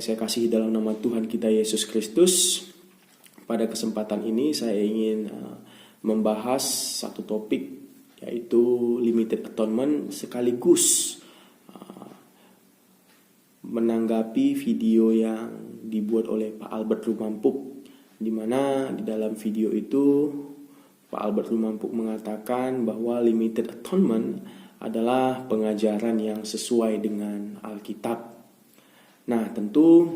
yang saya kasihi dalam nama Tuhan kita Yesus Kristus, pada kesempatan ini saya ingin membahas satu topik, yaitu limited atonement, sekaligus menanggapi video yang dibuat oleh Pak Albert Rumampuk, di mana di dalam video itu Pak Albert Rumampuk mengatakan bahwa limited atonement adalah pengajaran yang sesuai dengan Alkitab. Nah, tentu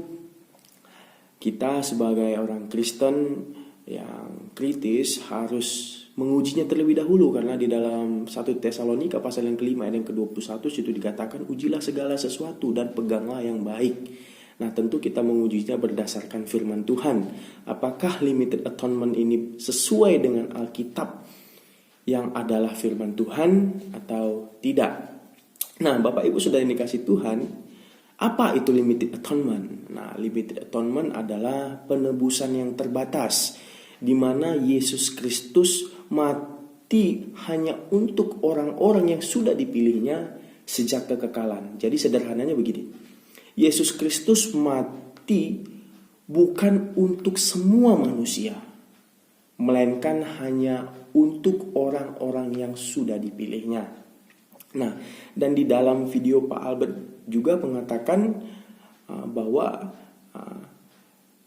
kita sebagai orang Kristen yang kritis harus mengujinya terlebih dahulu, karena di dalam 1 Tesalonika pasal yang kelima ayat yang ke-21 itu dikatakan, ujilah segala sesuatu dan peganglah yang baik. Nah, tentu kita mengujinya berdasarkan firman Tuhan. Apakah limited atonement ini sesuai dengan Alkitab yang adalah firman Tuhan atau tidak? Nah, Bapak Ibu Saudara yang dikasih Tuhan, apa itu limited atonement? Nah, limited atonement adalah penebusan yang terbatas, di mana Yesus Kristus mati hanya untuk orang-orang yang sudah dipilihnya sejak kekekalan. Jadi sederhananya begini, Yesus Kristus mati bukan untuk semua manusia, melainkan hanya untuk orang-orang yang sudah dipilihnya. Nah, dan di dalam video Pak Albert juga mengatakan bahwa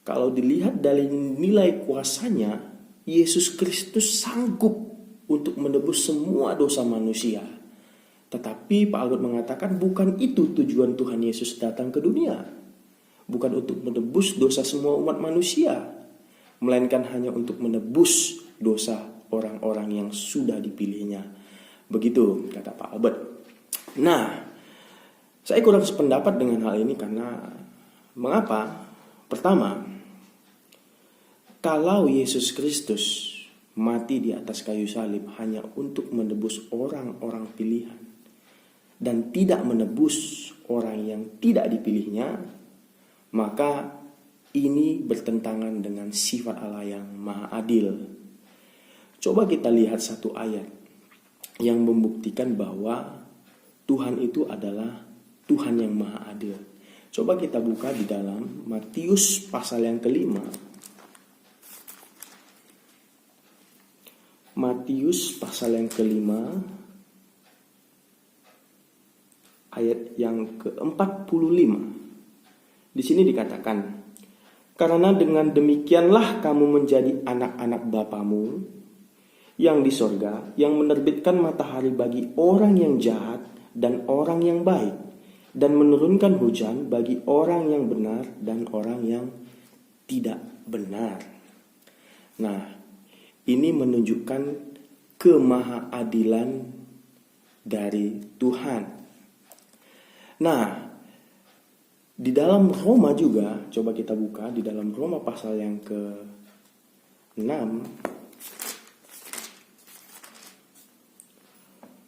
kalau dilihat dari nilai kuasanya, Yesus Kristus sanggup untuk menebus semua dosa manusia. Tetapi Pak Albert mengatakan bukan itu tujuan Tuhan Yesus datang ke dunia. Bukan untuk menebus dosa semua umat manusia, melainkan hanya untuk menebus dosa orang-orang yang sudah dipilihnya. Begitu kata Pak Albert. Nah, saya kurang sependapat dengan hal ini karena mengapa? Pertama, kalau Yesus Kristus mati di atas kayu salib hanya untuk menebus orang-orang pilihan dan tidak menebus orang yang tidak dipilihnya, maka ini bertentangan dengan sifat Allah yang maha adil. Coba kita lihat satu ayat yang membuktikan bahwa Tuhan itu adalah Tuhan yang maha adil. Coba kita buka di dalam Matius pasal yang kelima. Matius pasal yang kelima ayat yang ke-45. Di sini dikatakan, karena dengan demikianlah kamu menjadi anak-anak Bapamu yang di sorga, yang menerbitkan matahari bagi orang yang jahat dan orang yang baik, dan menurunkan hujan bagi orang yang benar dan orang yang tidak benar. Nah, ini menunjukkan kemahaadilan dari Tuhan. Nah, di dalam Roma juga, coba kita buka di dalam Roma pasal yang ke-6.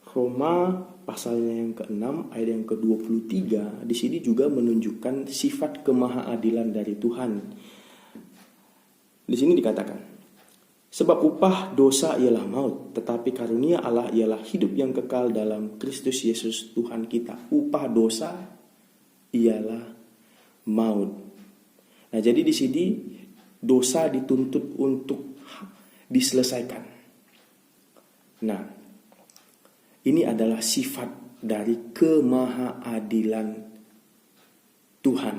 Roma pasalnya yang ke-6 ayat yang ke-23, di sini juga menunjukkan sifat kemahaadilan dari Tuhan. Di sini dikatakan, sebab upah dosa ialah maut, tetapi karunia Allah ialah hidup yang kekal dalam Kristus Yesus Tuhan kita. Upah dosa ialah maut. Nah, jadi di sini dosa dituntut untuk diselesaikan. Nah, ini adalah sifat dari kemahaadilan Tuhan.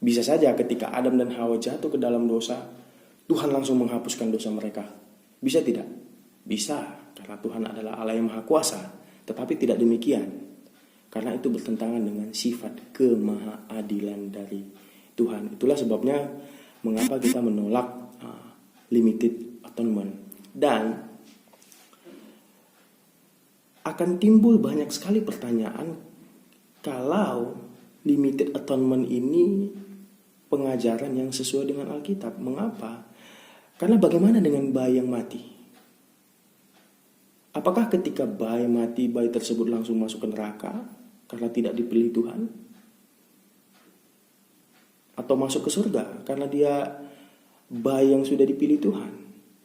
Bisa saja ketika Adam dan Hawa jatuh ke dalam dosa, Tuhan langsung menghapuskan dosa mereka. Bisa tidak? Bisa, karena Tuhan adalah Allah yang Maha Kuasa. Tetapi tidak demikian, karena itu bertentangan dengan sifat kemahaadilan dari Tuhan. Itulah sebabnya mengapa kita menolak limited atonement. Dan akan timbul banyak sekali pertanyaan kalau limited atonement ini pengajaran yang sesuai dengan Alkitab. Mengapa? Karena bagaimana dengan bayi yang mati? Apakah ketika bayi mati, bayi tersebut langsung masuk ke neraka karena tidak dipilih Tuhan? Atau masuk ke surga karena dia bayi yang sudah dipilih Tuhan?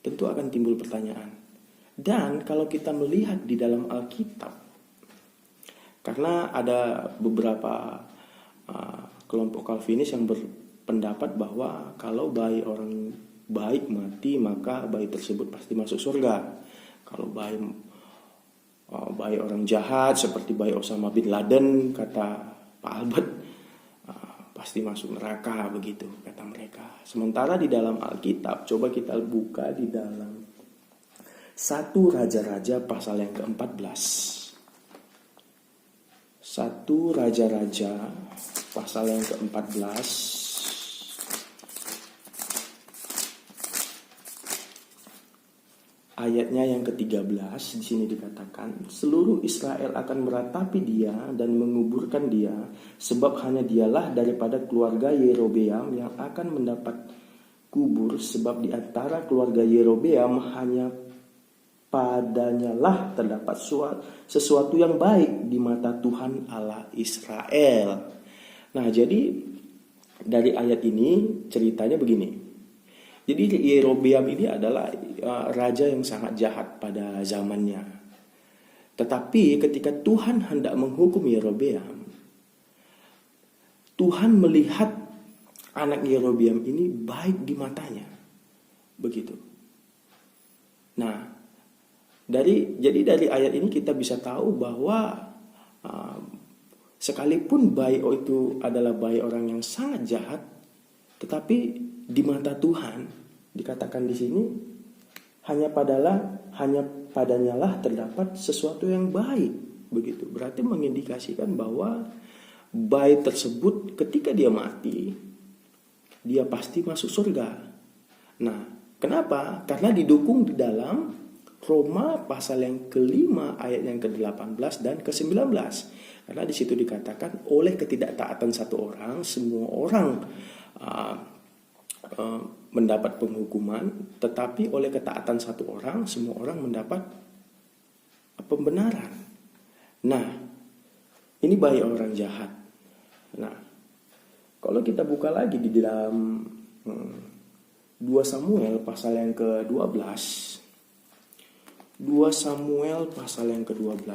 Tentu akan timbul pertanyaan. Dan kalau kita melihat di dalam Alkitab, karena ada beberapa kelompok Calvinis yang berpendapat bahwa kalau bayi orang baik mati maka bayi tersebut pasti masuk surga. Kalau bayi orang jahat seperti bayi Osama bin Laden, kata Pak Albert, pasti masuk neraka, begitu kata mereka. Sementara di dalam Alkitab, coba kita buka di dalam 1 Raja-Raja pasal yang ke-14. 1 Raja-Raja pasal yang ke-14 ayatnya yang ke-13. Di sini dikatakan, seluruh Israel akan meratapi dia dan menguburkan dia, sebab hanya dialah daripada keluarga Yerobeam yang akan mendapat kubur, sebab di antara keluarga Yerobeam hanya padanya lah terdapat sesuatu yang baik di mata Tuhan Allah Israel. Nah, jadi dari ayat ini ceritanya begini. Jadi Yerobeam ini adalah raja yang sangat jahat pada zamannya. Tetapi ketika Tuhan hendak menghukum Yerobeam, Tuhan melihat anak Yerobeam ini baik di matanya. Begitu. Nah, dari ayat ini kita bisa tahu bahwa sekalipun bayi itu adalah bayi orang yang sangat jahat, tetapi di mata Tuhan dikatakan di sini hanya padanya lah terdapat sesuatu yang baik. Begitu. Berarti mengindikasikan bahwa bayi tersebut ketika dia mati, dia pasti masuk surga. Nah, kenapa? Karena didukung di dalam Roma pasal yang ke-5 ayat yang ke-18 dan ke-19. Karena di situ dikatakan oleh ketidaktaatan satu orang semua orang mendapat penghukuman, tetapi oleh ketaatan satu orang semua orang mendapat pembenaran. Nah, ini bayi orang jahat. Nah, kalau kita buka lagi di dalam 2 Samuel pasal yang ke-12, 2 Samuel pasal yang ke-12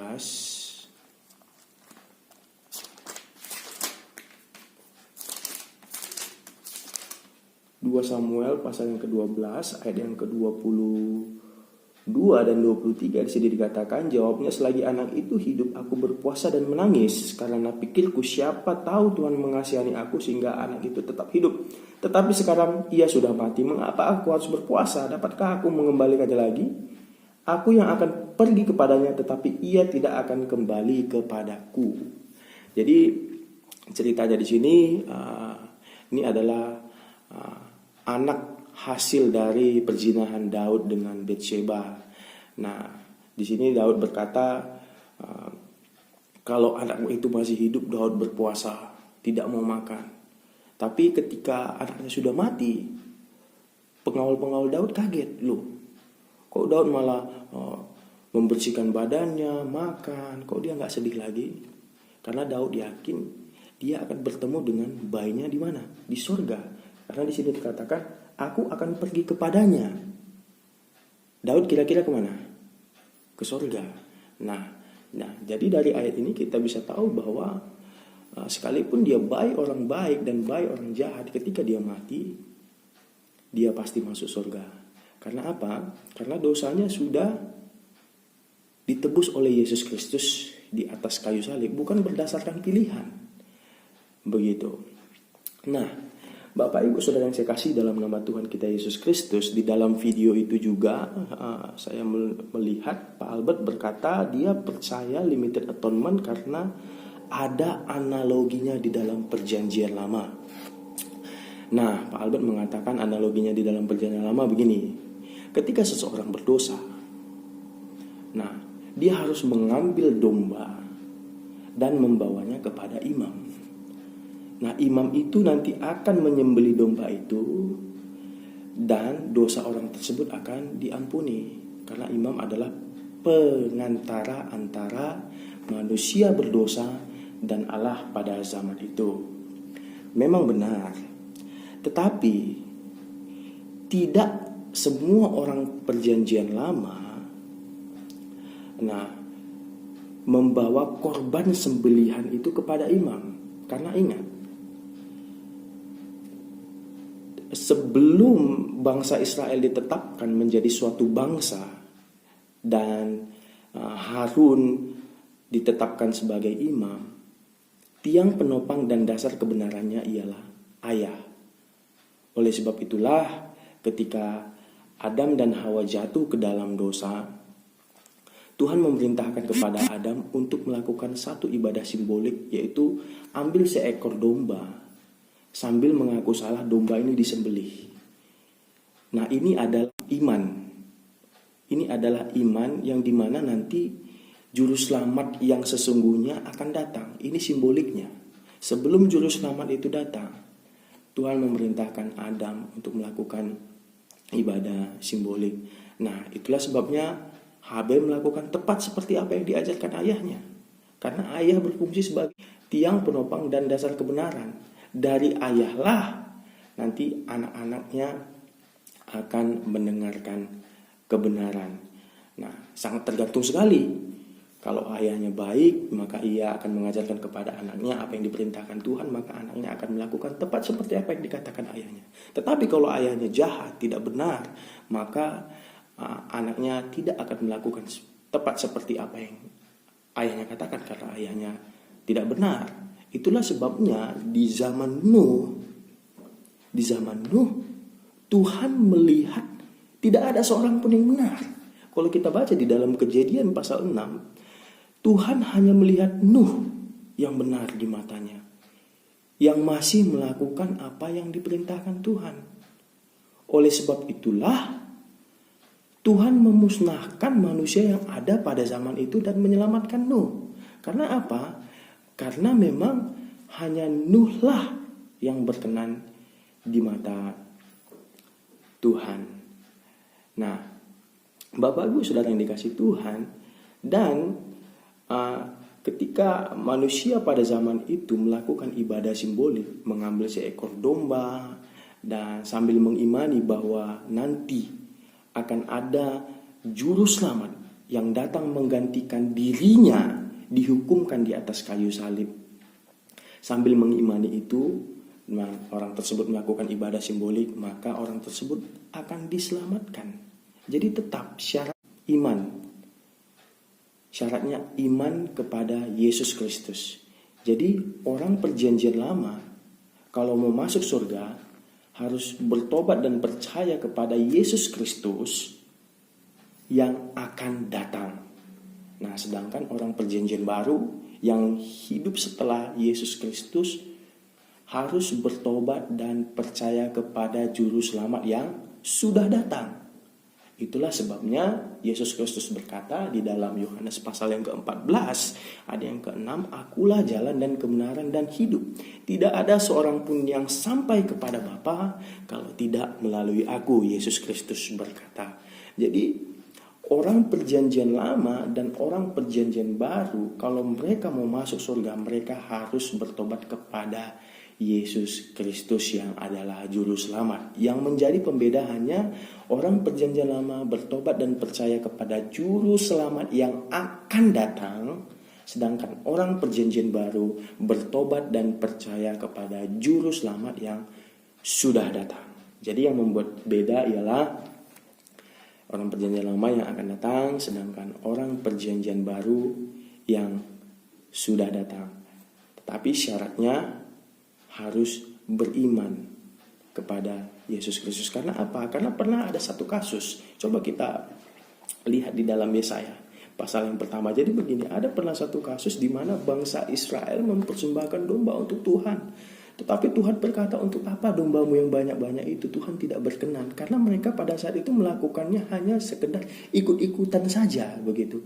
2 Samuel pasal yang ke-12 ayat yang ke-22 dan 23 di sini dikatakan, jawabnya, selagi anak itu hidup aku berpuasa dan menangis karena pikirku siapa tahu Tuhan mengasihani aku sehingga anak itu tetap hidup. Tetapi sekarang ia sudah mati, mengapa aku harus berpuasa? Dapatkah aku mengembalikannya lagi? Aku yang akan pergi kepadanya, tetapi ia tidak akan kembali kepadaku. Jadi ceritanya di sini ini adalah anak hasil dari perzinahan Daud dengan Batsheba. Nah, di sini Daud berkata, kalau anakmu itu masih hidup, Daud berpuasa, tidak mau makan. Tapi ketika anaknya sudah mati, pengawal-pengawal Daud kaget, loh, kok Daud malah membersihkan badannya, makan, kok dia nggak sedih lagi? Karena Daud yakin dia akan bertemu dengan bayinya di mana? Di surga. Karena di sini dikatakan, aku akan pergi kepadanya. Daud kira-kira kemana? Ke surga. Nah, jadi dari ayat ini kita bisa tahu bahwa sekalipun dia orang baik dan baik orang jahat, ketika dia mati, dia pasti masuk surga. Karena apa? Karena dosanya sudah ditebus oleh Yesus Kristus di atas kayu salib, bukan berdasarkan pilihan. Begitu. Nah, Bapak Ibu Saudara yang saya kasih dalam nama Tuhan kita Yesus Kristus, di dalam video itu juga saya melihat Pak Albert berkata dia percaya limited atonement karena ada analoginya di dalam perjanjian lama. Nah, Pak Albert mengatakan analoginya di dalam perjanjian lama begini. Ketika seseorang berdosa, nah, dia harus mengambil domba dan membawanya kepada imam. Nah, imam itu nanti akan menyembelih domba itu dan dosa orang tersebut akan diampuni. Karena imam adalah pengantara antara manusia berdosa dan Allah pada zaman itu. Memang benar. Tetapi tidak semua orang perjanjian lama membawa korban sembelihan itu kepada imam. Karena ingat, sebelum bangsa Israel ditetapkan menjadi suatu bangsa dan Harun ditetapkan sebagai imam, tiang penopang dan dasar kebenarannya ialah ayah. Oleh sebab itulah ketika Adam dan Hawa jatuh ke dalam dosa, Tuhan memerintahkan kepada Adam untuk melakukan satu ibadah simbolik, yaitu ambil seekor domba sambil mengaku salah domba ini disembelih. Nah, ini adalah iman. Ini adalah iman yang dimana nanti juru selamat yang sesungguhnya akan datang. Ini simboliknya. Sebelum juru selamat itu datang, Tuhan memerintahkan Adam untuk melakukan ibadah simbolik. Nah, itulah sebabnya Habel melakukan tepat seperti apa yang diajarkan ayahnya. Karena ayah berfungsi sebagai tiang penopang dan dasar kebenaran. Dari ayahlah nanti anak-anaknya akan mendengarkan kebenaran. Nah, sangat tergantung sekali. Kalau ayahnya baik, maka ia akan mengajarkan kepada anaknya apa yang diperintahkan Tuhan, maka anaknya akan melakukan tepat seperti apa yang dikatakan ayahnya. Tetapi kalau ayahnya jahat, tidak benar, maka anaknya tidak akan melakukan tepat seperti apa yang ayahnya katakan karena ayahnya tidak benar. Itulah sebabnya di zaman Nuh, Tuhan melihat tidak ada seorang pun yang benar. Kalau kita baca di dalam Kejadian pasal 6, Tuhan hanya melihat Nuh yang benar di matanya, yang masih melakukan apa yang diperintahkan Tuhan. Oleh sebab itulah Tuhan memusnahkan manusia yang ada pada zaman itu dan menyelamatkan Nuh. Karena apa? Karena memang hanya Nuhlah yang berkenan di mata Tuhan. Nah, Bapak Ibu Saudara yang dikasih Tuhan, dan ketika manusia pada zaman itu melakukan ibadah simbolik, mengambil seekor domba dan sambil mengimani bahwa nanti akan ada juru selamat yang datang menggantikan dirinya, dihukumkan di atas kayu salib. Sambil mengimani itu, orang tersebut melakukan ibadah simbolik, maka orang tersebut akan diselamatkan. Jadi tetap syarat iman. Syaratnya iman kepada Yesus Kristus. Jadi orang perjanjian lama kalau mau masuk surga harus bertobat dan percaya kepada Yesus Kristus yang akan datang. Nah, sedangkan orang perjanjian baru yang hidup setelah Yesus Kristus harus bertobat dan percaya kepada juru selamat yang sudah datang. Itulah sebabnya Yesus Kristus berkata di dalam Yohanes pasal yang ke-14, ada yang ke-6, akulah jalan dan kebenaran dan hidup. Tidak ada seorang pun yang sampai kepada Bapa kalau tidak melalui aku, Yesus Kristus berkata. Jadi orang perjanjian lama dan orang perjanjian baru, kalau mereka mau masuk surga, mereka harus bertobat kepada Yesus Kristus yang adalah juru selamat. Yang menjadi pembeda hanya orang perjanjian lama bertobat dan percaya kepada juru selamat yang akan datang, sedangkan orang perjanjian baru bertobat dan percaya kepada juru selamat yang sudah datang. Jadi yang membuat beda ialah orang perjanjian lama yang akan datang, sedangkan orang perjanjian baru yang sudah datang. Tetapi syaratnya harus beriman kepada Yesus Kristus. Karena apa? Karena pernah ada satu kasus. Coba kita lihat di dalam Yesaya pasal yang pertama. Jadi begini, ada pernah satu kasus di mana bangsa Israel mempersembahkan domba untuk Tuhan. Tetapi Tuhan berkata, untuk apa dombamu yang banyak-banyak itu? Tuhan tidak berkenan. Karena mereka pada saat itu melakukannya hanya sekedar ikut-ikutan saja begitu.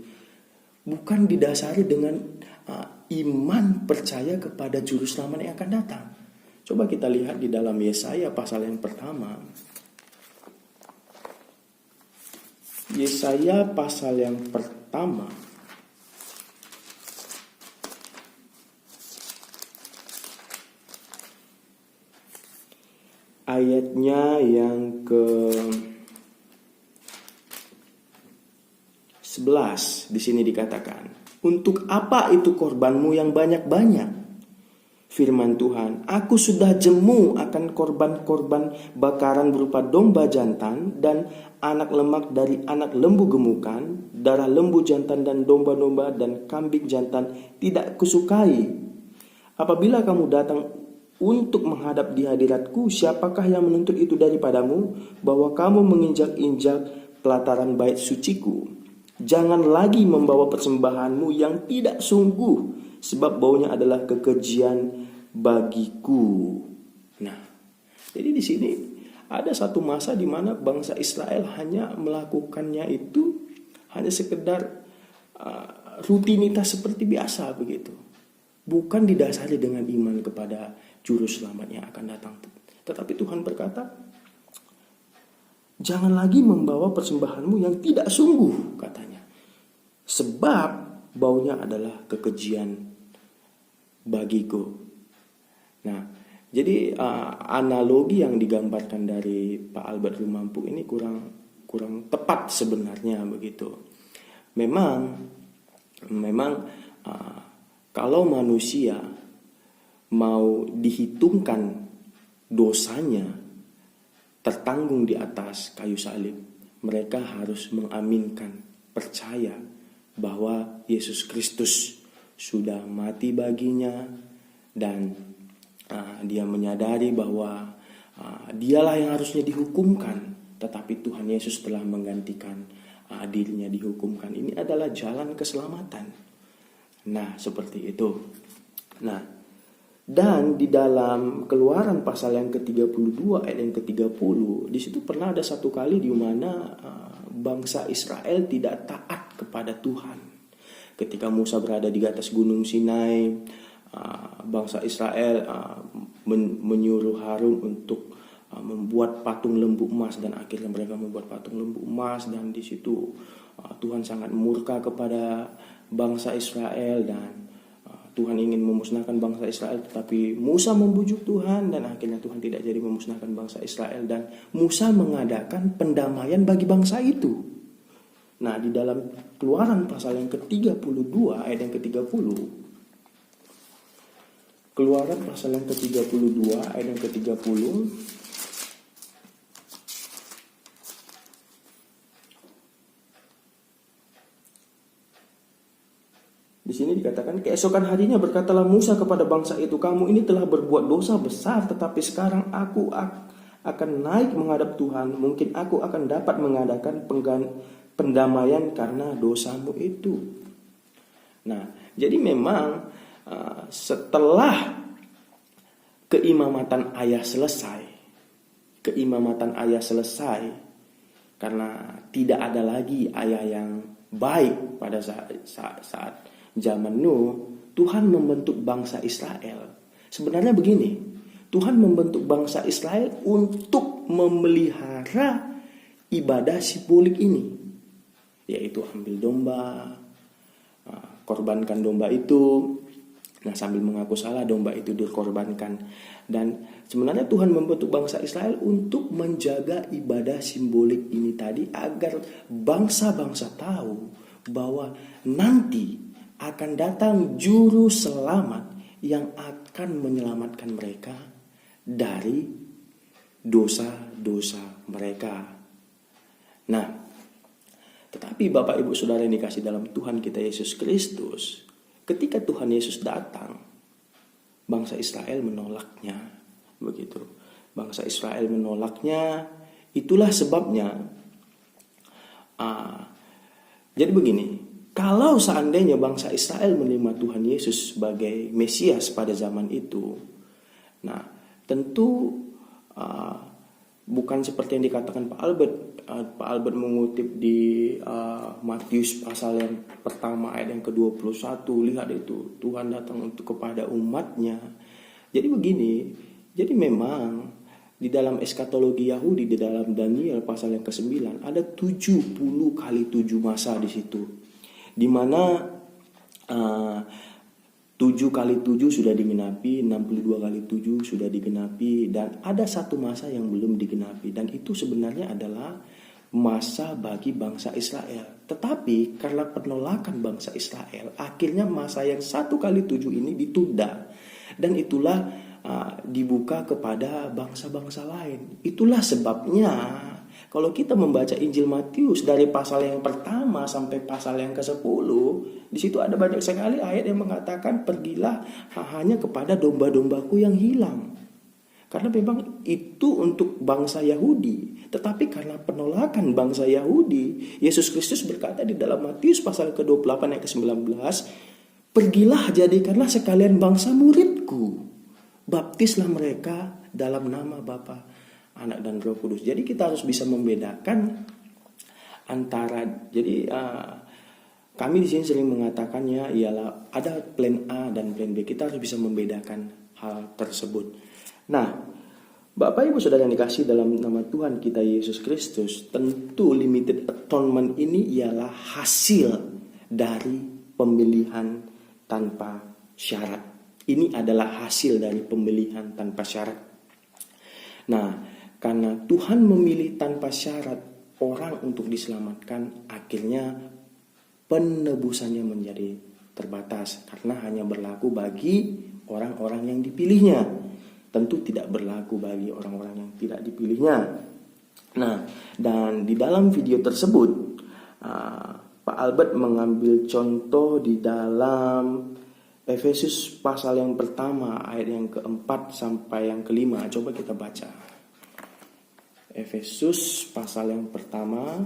Bukan didasari dengan iman percaya kepada juru selamat yang akan datang. Coba kita lihat di dalam Yesaya pasal yang pertama. Yesaya pasal yang pertama ayatnya yang ke-11 di sini dikatakan, untuk apa itu korbanmu yang banyak-banyak? Firman Tuhan, "Aku sudah jemu akan korban-korban bakaran berupa domba jantan dan anak lemak dari anak lembu gemukan, darah lembu jantan dan domba-domba dan kambing jantan tidak kusukai. Apabila kamu datang untuk menghadap di hadiratku, siapakah yang menuntut itu daripadamu, bahwa kamu menginjak-injak pelataran bait suciku? Jangan lagi membawa persembahanmu yang tidak sungguh, sebab baunya adalah kekejian bagiku." Nah, jadi di sini ada satu masa di mana bangsa Israel hanya melakukannya itu hanya sekedar rutinitas seperti biasa begitu. Bukan didasari dengan iman kepada juru selamat yang akan datang. Tetapi Tuhan berkata, "Jangan lagi membawa persembahanmu yang tidak sungguh," katanya. "Sebab baunya adalah kekejian bagiku." Nah, jadi analogi yang digambarkan dari Pak Albert Lumampuk ini kurang tepat sebenarnya begitu. Memang kalau manusia mau dihitungkan dosanya tertanggung di atas kayu salib, mereka harus mengaminkan, percaya bahwa Yesus Kristus sudah mati baginya, dan dia menyadari bahwa dialah yang harusnya dihukumkan, tetapi Tuhan Yesus telah menggantikan dirinya dihukumkan. Ini adalah jalan keselamatan. Nah, seperti itu. Nah, dan di dalam Keluaran pasal yang ke-32 ayat yang ke-30, di situ pernah ada satu kali di mana bangsa Israel tidak taat kepada Tuhan. Ketika Musa berada di atas gunung Sinai, bangsa Israel menyuruh Harun untuk membuat patung lembu emas, dan akhirnya mereka membuat patung lembu emas, dan di situ Tuhan sangat murka kepada bangsa Israel, dan Tuhan ingin memusnahkan bangsa Israel, tetapi Musa membujuk Tuhan, dan akhirnya Tuhan tidak jadi memusnahkan bangsa Israel, dan Musa mengadakan pendamaian bagi bangsa itu. Nah, di dalam Keluaran pasal yang ke-32 ayat yang ke-30, Keluaran pasal yang ke-32 ayat yang ke-30, di sini dikatakan, "Keesokan harinya berkatalah Musa kepada bangsa itu, kamu ini telah berbuat dosa besar, tetapi sekarang aku akan naik menghadap Tuhan. Mungkin aku akan dapat mengadakan pendamaian karena dosamu itu." Nah, jadi memang setelah keimamatan ayah selesai, karena tidak ada lagi ayah yang baik pada saat zaman Nuh, Tuhan membentuk bangsa Israel. Sebenarnya begini, Tuhan membentuk bangsa Israel untuk memelihara ibadah simbolik ini, yaitu ambil domba, korbankan domba itu. Nah, sambil mengaku salah, domba itu dikorbankan. Dan sebenarnya Tuhan membentuk bangsa Israel untuk menjaga ibadah simbolik ini tadi, agar bangsa-bangsa tahu bahwa nanti akan datang juru selamat yang akan menyelamatkan mereka dari dosa-dosa mereka. Nah, tetapi Bapak Ibu Saudara yang dikasih dalam Tuhan kita Yesus Kristus, ketika Tuhan Yesus datang, bangsa Israel menolaknya. Begitu. Bangsa Israel menolaknya, itulah sebabnya. Jadi begini, kalau seandainya bangsa Israel menerima Tuhan Yesus sebagai Mesias pada zaman itu, nah tentu bukan seperti yang dikatakan Pak Albert. Pak Albert mengutip di Matius pasal yang pertama ayat yang ke-21, lihat itu, Tuhan datang untuk kepada umatnya. Jadi begini, jadi memang di dalam eskatologi Yahudi, di dalam Daniel pasal yang ke-9, ada 70 kali 7 masa di situ, di mana 7 kali 7 sudah digenapi, 62 kali 7 sudah digenapi, dan ada satu masa yang belum digenapi, dan itu sebenarnya adalah masa bagi bangsa Israel. Tetapi karena penolakan bangsa Israel, akhirnya masa yang 1 kali 7 ini ditunda. Dan itulah dibuka kepada bangsa-bangsa lain. Itulah sebabnya kalau kita membaca Injil Matius dari pasal yang pertama sampai pasal yang ke-10, di situ ada banyak sekali ayat yang mengatakan pergilah hanya kepada domba-dombaku yang hilang. Karena memang itu untuk bangsa Yahudi. Tetapi karena penolakan bangsa Yahudi, Yesus Kristus berkata di dalam Matius pasal ke-28 ayat ke-19, pergilah jadikanlah sekalian bangsa muridku. Baptislah mereka dalam nama Bapa, Anak dan Roh Kudus. Jadi kita harus bisa membedakan antara, kami di sini sering mengatakannya ialah ada plan A dan plan B. Kita harus bisa membedakan hal tersebut. Nah, Bapak Ibu Saudara yang dikasih dalam nama Tuhan kita Yesus Kristus, tentu limited atonement ini ialah hasil dari pemilihan tanpa syarat. Ini adalah hasil dari pemilihan tanpa syarat. Nah, karena Tuhan memilih tanpa syarat orang untuk diselamatkan, akhirnya penebusannya menjadi terbatas karena hanya berlaku bagi orang-orang yang dipilihnya. Tentu tidak berlaku bagi orang-orang yang tidak dipilihnya. Nah, dan di dalam video tersebut Pak Albert mengambil contoh di dalam Efesus pasal yang pertama ayat yang ke-4 sampai yang ke-5. Coba kita baca. Efesus pasal yang pertama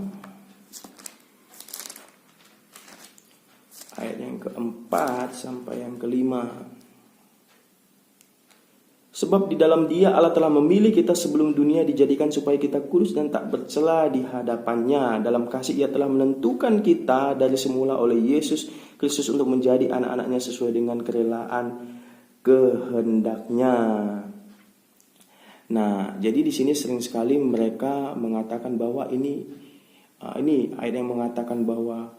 ayat yang ke-4 sampai yang ke-5. Sebab di dalam Dia Allah telah memilih kita sebelum dunia dijadikan supaya kita kudus dan tak bercela di hadapannya. Dalam kasih Ia telah menentukan kita dari semula oleh Yesus Kristus untuk menjadi anak-anaknya sesuai dengan kerelaan kehendaknya. Nah, jadi di sini sering sekali mereka mengatakan bahwa ini ayat yang mengatakan bahwa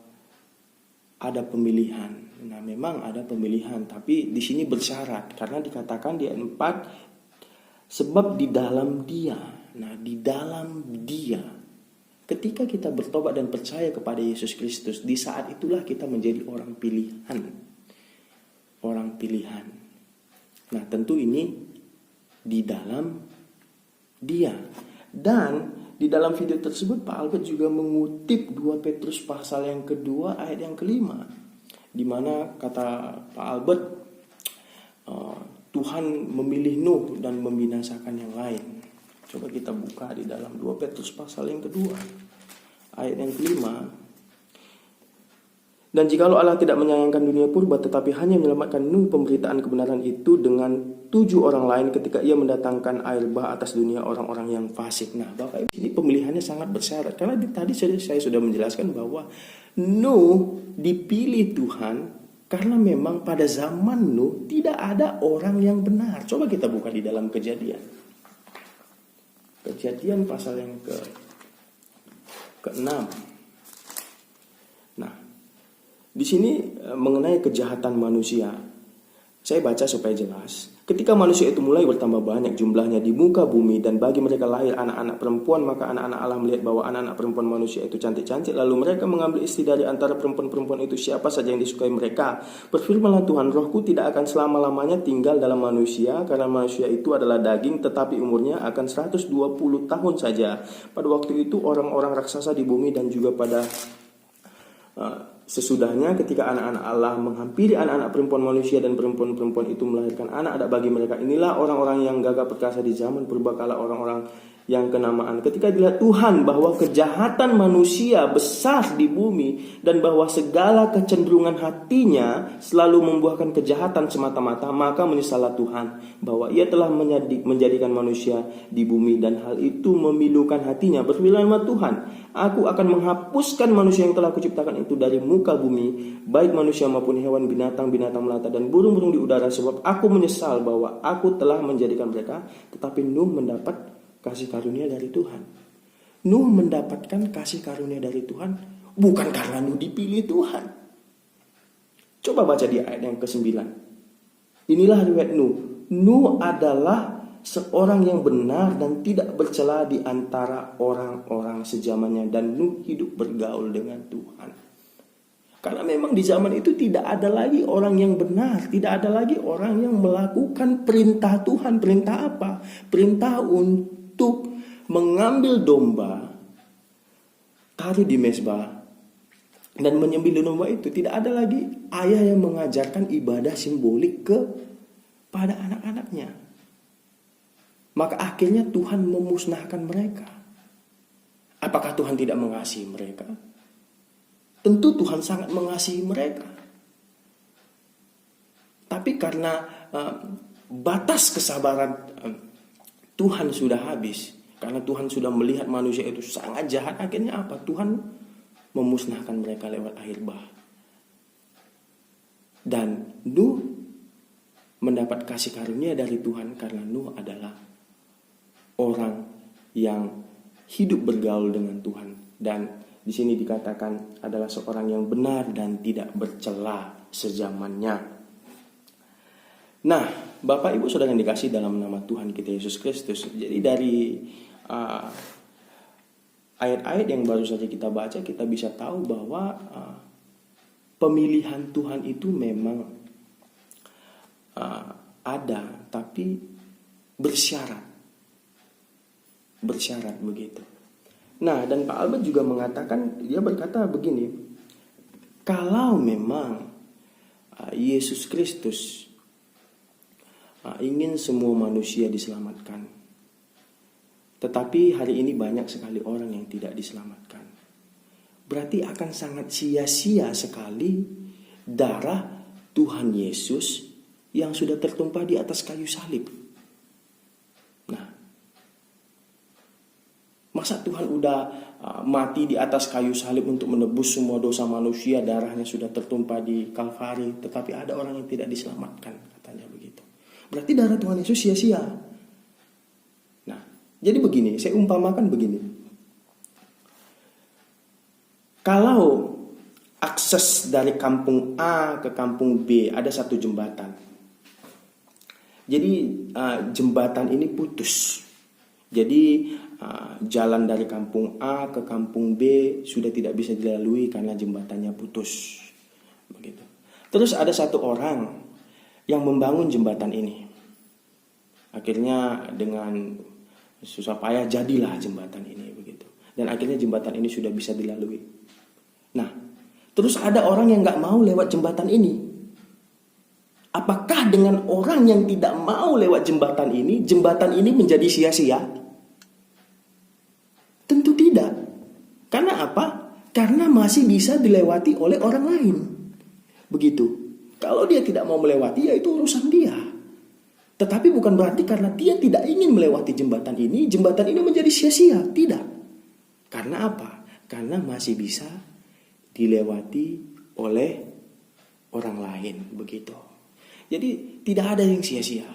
ada pemilihan. Nah, memang ada pemilihan, tapi di sini bersyarat karena dikatakan di ayat 4 sebab di dalam Dia. Nah, di dalam Dia. Ketika kita bertobat dan percaya kepada Yesus Kristus, di saat itulah kita menjadi orang pilihan. Orang pilihan. Nah, tentu ini di dalam Dia. Dan di dalam video tersebut Pak Albert juga mengutip 2 Petrus pasal yang kedua ayat yang ke-5. Di mana kata Pak Albert, Tuhan memilih Nuh dan membinasakan yang lain. Coba kita buka di dalam 2 Petrus pasal yang kedua ayat yang ke-5. Dan jikalau Allah tidak menyayangkan dunia purba, tetapi hanya menyelamatkan Nuh pemberitaan kebenaran itu dengan 7 orang lain ketika Ia mendatangkan air bah atas dunia orang-orang yang fasik. Nah, Bapak Ibu, ini pemilihannya sangat bersyarat. Karena tadi saya sudah menjelaskan bahwa Nuh dipilih Tuhan karena memang pada zaman Nuh tidak ada orang yang benar. Coba kita buka di dalam Kejadian. Kejadian pasal yang ke-6. Nah, di sini mengenai kejahatan manusia. Saya baca supaya jelas. Ketika manusia itu mulai bertambah banyak jumlahnya di muka bumi dan bagi mereka lahir anak-anak perempuan, maka anak-anak Allah melihat bahwa anak-anak perempuan manusia itu cantik-cantik. Lalu mereka mengambil istri dari antara perempuan-perempuan itu siapa saja yang disukai mereka. Berfirmanlah Tuhan, rohku tidak akan selama-lamanya tinggal dalam manusia, karena manusia itu adalah daging, tetapi umurnya akan 120 tahun saja. Pada waktu itu orang-orang raksasa di bumi dan juga pada sesudahnya ketika anak-anak Allah menghampiri anak-anak perempuan manusia dan perempuan-perempuan itu melahirkan anak-anak bagi mereka. Inilah orang-orang yang gagah perkasa di zaman purbakala, orang-orang yang kenamaan. Ketika dilihat Tuhan bahwa kejahatan manusia besar di bumi dan bahwa segala kecenderungan hatinya selalu membuahkan kejahatan semata-mata, maka menyesallah Tuhan bahwa Ia telah menjadikan manusia di bumi dan hal itu memilukan hatinya. Berfirmanlah Tuhan, aku akan menghapuskan manusia yang telah kuciptakan itu dari muka bumi, baik manusia maupun hewan, binatang-binatang melata dan burung-burung di udara, sebab aku menyesal bahwa aku telah menjadikan mereka. Tetapi Nuh mendapat kasih karunia dari Tuhan. Nuh mendapatkan kasih karunia dari Tuhan bukan karena Nuh dipilih Tuhan. Coba baca di ayat yang ke-9. Inilah riwayat Nuh. Nuh adalah seorang yang benar dan tidak bercela di antara orang-orang sezamannya, dan Nuh hidup bergaul dengan Tuhan. Karena memang di zaman itu tidak ada lagi orang yang benar, tidak ada lagi orang yang melakukan perintah Tuhan. Perintah apa? Perintah untuk mengambil domba, taruh di mezbah, dan menyembelih domba itu. Tidak ada lagi ayah yang mengajarkan ibadah simbolik kepada anak-anaknya. Maka akhirnya Tuhan memusnahkan mereka. Apakah Tuhan tidak mengasihi mereka? Tentu Tuhan sangat mengasihi mereka. Tapi karena batas kesabaran Tuhan sudah habis, karena Tuhan sudah melihat manusia itu sangat jahat, akhirnya apa? Tuhan memusnahkan mereka lewat air bah. Dan Nuh mendapat kasih karunia dari Tuhan karena Nuh adalah orang yang hidup bergaul dengan Tuhan. Dan di sini dikatakan adalah seorang yang benar dan tidak bercela sezamannya. Nah, Bapak Ibu Saudara yang dikasih dalam nama Tuhan kita Yesus Kristus. Jadi dari ayat-ayat yang baru saja kita baca, kita bisa tahu bahwa pemilihan Tuhan itu memang ada, tapi bersyarat begitu. Nah, dan Pak Albert juga mengatakan, dia berkata begini, kalau memang Yesus Kristus ingin semua manusia diselamatkan, tetapi hari ini banyak sekali orang yang tidak diselamatkan, berarti akan sangat sia-sia sekali darah Tuhan Yesus yang sudah tertumpah di atas kayu salib. Masa Tuhan udah mati di atas kayu salib untuk menebus semua dosa manusia, darahnya sudah tertumpah di Kalvari, tetapi ada orang yang tidak diselamatkan, katanya begitu. Berarti darah Tuhan Yesus sia-sia. Nah, jadi begini, saya umpamakan begini. Kalau akses dari kampung A ke kampung B ada satu jembatan. Jadi jembatan ini putus. Jadi jalan dari kampung A ke kampung B sudah tidak bisa dilalui karena jembatannya putus. Begitu. Terus ada satu orang yang membangun jembatan ini. Akhirnya dengan susah payah jadilah jembatan ini begitu. Dan akhirnya jembatan ini sudah bisa dilalui. Nah, terus ada orang yang nggak mau lewat jembatan ini. Apakah dengan orang yang tidak mau lewat jembatan ini menjadi sia-sia? Tentu tidak. Karena apa? Karena masih bisa dilewati oleh orang lain. Begitu. Kalau dia tidak mau melewati, ya itu urusan dia. Tetapi bukan berarti karena dia tidak ingin melewati jembatan ini menjadi sia-sia. Tidak. Karena apa? Karena masih bisa dilewati oleh orang lain. Begitu. Jadi tidak ada yang sia-sia.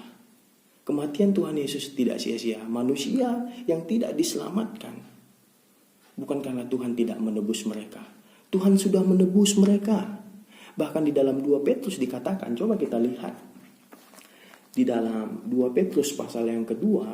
Kematian Tuhan Yesus tidak sia-sia. Manusia yang tidak diselamatkan, bukan karena Tuhan tidak menebus mereka. Tuhan sudah menebus mereka. Bahkan di dalam 2 Petrus dikatakan, coba kita lihat. Di dalam 2 Petrus pasal yang kedua,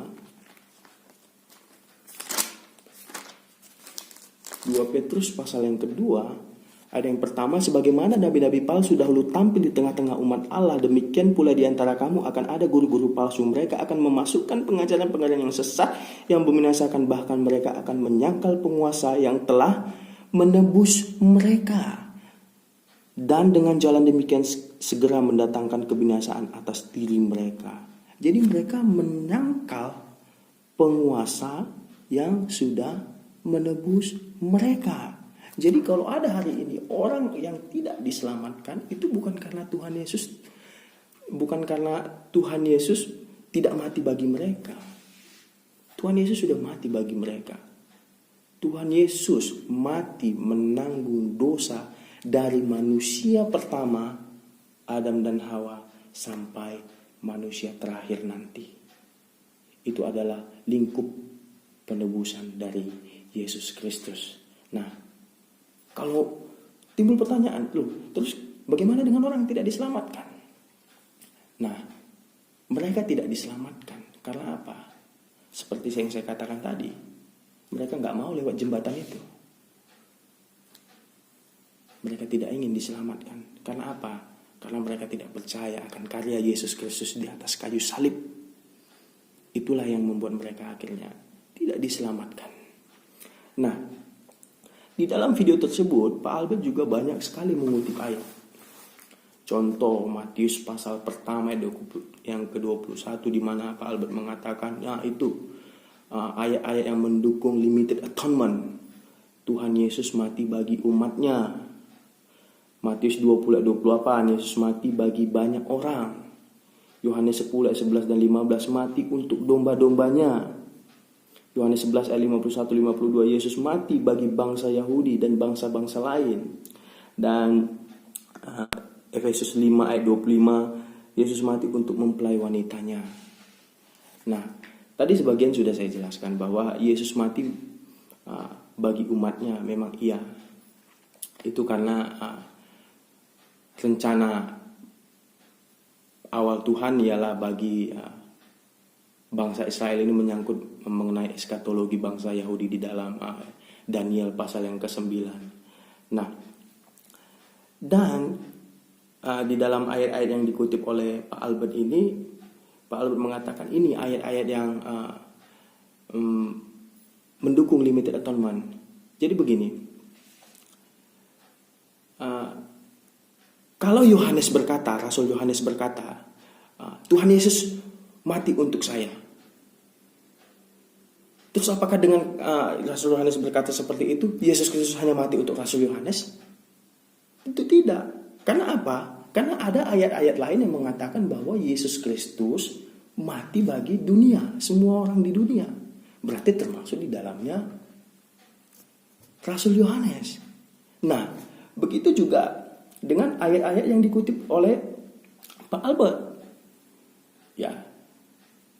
2 Petrus pasal yang kedua, ada yang pertama, sebagaimana nabi-nabi palsu dahulu tampil di tengah-tengah umat Allah, demikian pula di antara kamu akan ada guru-guru palsu. Mereka akan memasukkan pengajaran-pengajaran yang sesat, yang membinasakan, bahkan mereka akan menyangkal penguasa yang telah menebus mereka. Dan dengan jalan demikian segera mendatangkan kebinasaan atas diri mereka. Jadi mereka menyangkal penguasa yang sudah menebus mereka. Jadi kalau ada hari ini orang yang tidak diselamatkan, itu bukan karena Tuhan Yesus tidak mati bagi mereka. Tuhan Yesus sudah mati bagi mereka. Tuhan Yesus mati menanggung dosa dari manusia pertama, Adam dan Hawa, sampai manusia terakhir nanti. Itu adalah lingkup penebusan dari Yesus Kristus. Nah, kalau timbul pertanyaan, terus bagaimana dengan orang yang tidak diselamatkan? Nah, mereka tidak diselamatkan karena apa? Seperti yang saya katakan tadi, mereka nggak mau lewat jembatan itu. Mereka tidak ingin diselamatkan. Karena apa? Karena mereka tidak percaya akan karya Yesus Kristus di atas kayu salib. Itulah yang membuat mereka akhirnya tidak diselamatkan. Nah, di dalam video tersebut, Pak Albert juga banyak sekali mengutip ayat. Contoh Matius pasal pertama yang ke-21 di mana Pak Albert mengatakan, ya itu ayat-ayat yang mendukung limited atonement. Tuhan Yesus mati bagi umatnya. Matius 20 ayat 28, Yesus mati bagi banyak orang. Yohanes 10 ayat 11 dan 15, mati untuk domba-dombanya. Yohanes 11 ayat 51-52, Yesus mati bagi bangsa Yahudi dan bangsa-bangsa lain. Dan Efesus 5 ayat 25, Yesus mati untuk mempelai wanitanya. Nah, tadi sebagian sudah saya jelaskan bahwa Yesus mati bagi umatnya. Memang iya. Itu karena rencana awal Tuhan ialah bagi bangsa Israel ini menyangkut mengenai eskatologi bangsa Yahudi di dalam Daniel pasal yang ke-9. Nah, dan di dalam ayat-ayat yang dikutip oleh Pak Albert ini, Pak Albert mengatakan ini ayat-ayat yang mendukung limited atonement. Jadi begini, kalau Yohanes berkata, Rasul Yohanes berkata, Tuhan Yesus mati untuk saya. Terus apakah dengan Rasul Yohanes berkata seperti itu, Yesus Kristus hanya mati untuk Rasul Yohanes? Itu tidak. Karena apa? Karena ada ayat-ayat lain yang mengatakan bahwa Yesus Kristus mati bagi dunia, semua orang di dunia. Berarti termasuk di dalamnya Rasul Yohanes. Nah, begitu juga dengan ayat-ayat yang dikutip oleh Pak Albert. Ya,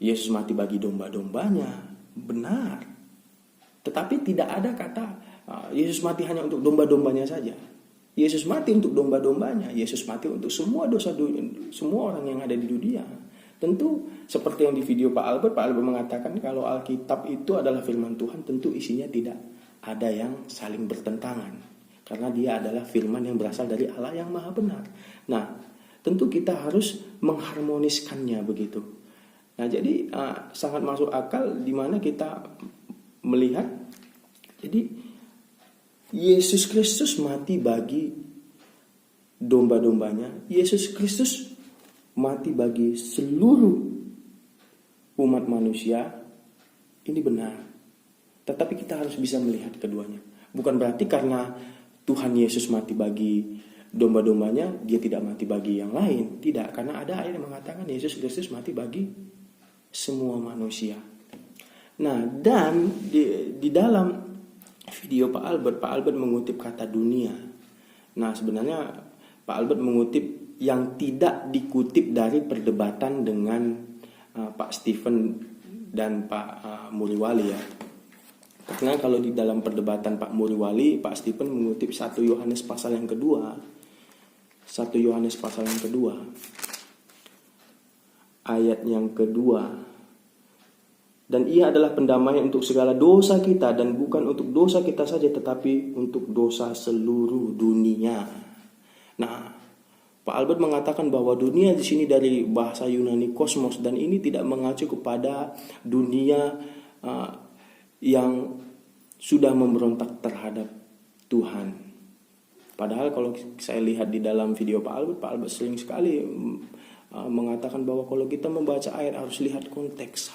Yesus mati bagi domba-dombanya, benar. Tetapi tidak ada kata Yesus mati hanya untuk domba-dombanya saja. Yesus mati untuk domba-dombanya. Yesus mati untuk semua dosa semua orang yang ada di dunia. Tentu seperti yang di video Pak Albert mengatakan kalau Alkitab itu adalah firman Tuhan, tentu isinya tidak ada yang saling bertentangan. Karena dia adalah firman yang berasal dari Allah yang maha benar. Nah, tentu kita harus mengharmoniskannya begitu. Nah, jadi sangat masuk akal di mana kita melihat. Jadi Yesus Kristus mati bagi domba-dombanya. Yesus Kristus mati bagi seluruh umat manusia. Ini benar. Tetapi kita harus bisa melihat keduanya. Bukan berarti karena Tuhan Yesus mati bagi domba-dombanya, dia tidak mati bagi yang lain. Tidak, karena ada ayat yang mengatakan Yesus Kristus mati bagi semua manusia. Nah, dan di dalam video Pak Albert mengutip kata dunia. Nah, sebenarnya Pak Albert mengutip yang tidak dikutip dari perdebatan dengan Pak Stephen dan Pak Muriwali ya. Karena kalau di dalam perdebatan Pak Muriwali, Pak Stephen mengutip 1 Yohanes pasal yang kedua. 1 Yohanes pasal yang kedua. Ayat yang kedua. Dan ia adalah pendamaian untuk segala dosa kita, dan bukan untuk dosa kita saja, tetapi untuk dosa seluruh dunia. Nah, Pak Albert mengatakan bahwa dunia di sini dari bahasa Yunani kosmos, dan ini tidak mengacu kepada dunia yang sudah memberontak terhadap Tuhan. Padahal kalau saya lihat di dalam video Pak Albert sering sekali mengatakan bahwa kalau kita membaca ayat harus lihat konteks.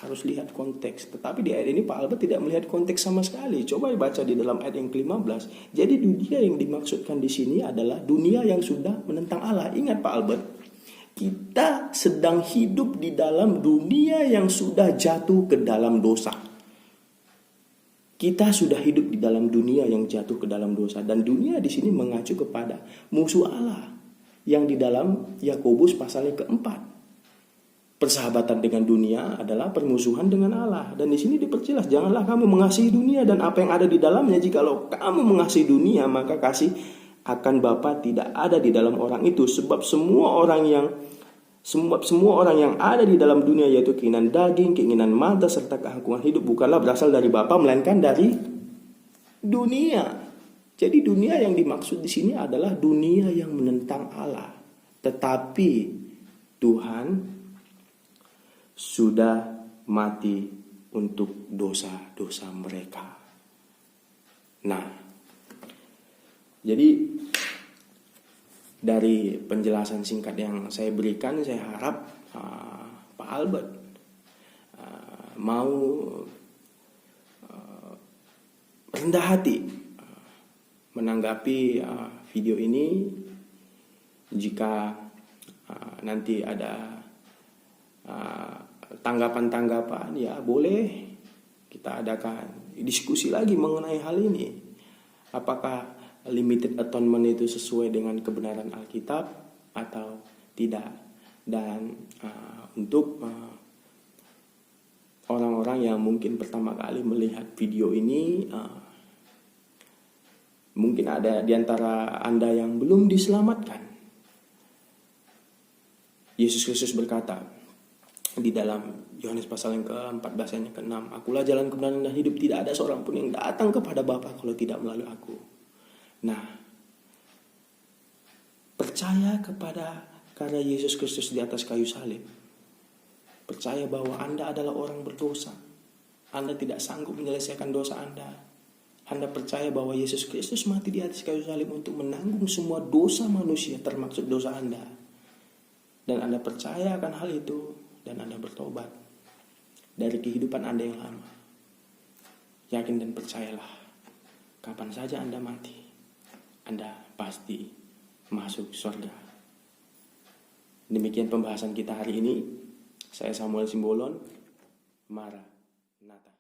Tetapi di ayat ini Pak Albert tidak melihat konteks sama sekali. Coba baca di dalam ayat yang ke-15. Jadi dunia yang dimaksudkan di sini adalah dunia yang sudah menentang Allah. Ingat Pak Albert, kita sedang hidup di dalam dunia yang sudah jatuh ke dalam dosa. Kita sudah hidup di dalam dunia yang jatuh ke dalam dosa, dan dunia di sini mengacu kepada musuh Allah yang di dalam Yakobus pasal yang keempat. Persahabatan dengan dunia adalah permusuhan dengan Allah, dan di sini diperjelas janganlah kamu mengasihi dunia dan apa yang ada di dalamnya. Jikalau kamu mengasihi dunia, maka kasih akan Bapa tidak ada di dalam orang itu, sebab semua orang yang ada di dalam dunia, yaitu keinginan daging, keinginan mata, serta keangkuhan hidup, bukanlah berasal dari Bapa, melainkan dari dunia. Jadi dunia yang dimaksud di sini adalah dunia yang menentang Allah. Tetapi Tuhan sudah mati untuk dosa-dosa mereka. Nah, jadi dari penjelasan singkat yang saya berikan, saya harap Pak Albert mau rendah hati menanggapi video ini. Jika nanti ada tanggapan-tanggapan, ya boleh kita adakan diskusi lagi mengenai hal ini. Apakah limited atonement itu sesuai dengan kebenaran Alkitab atau tidak? Dan untuk orang-orang yang mungkin pertama kali melihat video ini, mungkin ada di antara Anda yang belum diselamatkan. Yesus Kristus berkata di dalam Yohanes pasal yang ke-14 ayat yang ke-6, "Akulah jalan, kebenaran dan hidup, tidak ada seorang pun yang datang kepada Bapa kalau tidak melalui aku." Nah, percaya kepada karya Yesus Kristus di atas kayu salib. Percaya bahwa Anda adalah orang berdosa. Anda tidak sanggup menyelesaikan dosa Anda. Anda percaya bahwa Yesus Kristus mati di atas kayu salib untuk menanggung semua dosa manusia, termasuk dosa Anda. Dan Anda percaya akan hal itu, dan Anda bertobat dari kehidupan Anda yang lama. Yakin dan percayalah, kapan saja Anda mati, Anda pasti masuk surga. Demikian pembahasan kita hari ini. Saya Samuel Simbolon. Maranatha.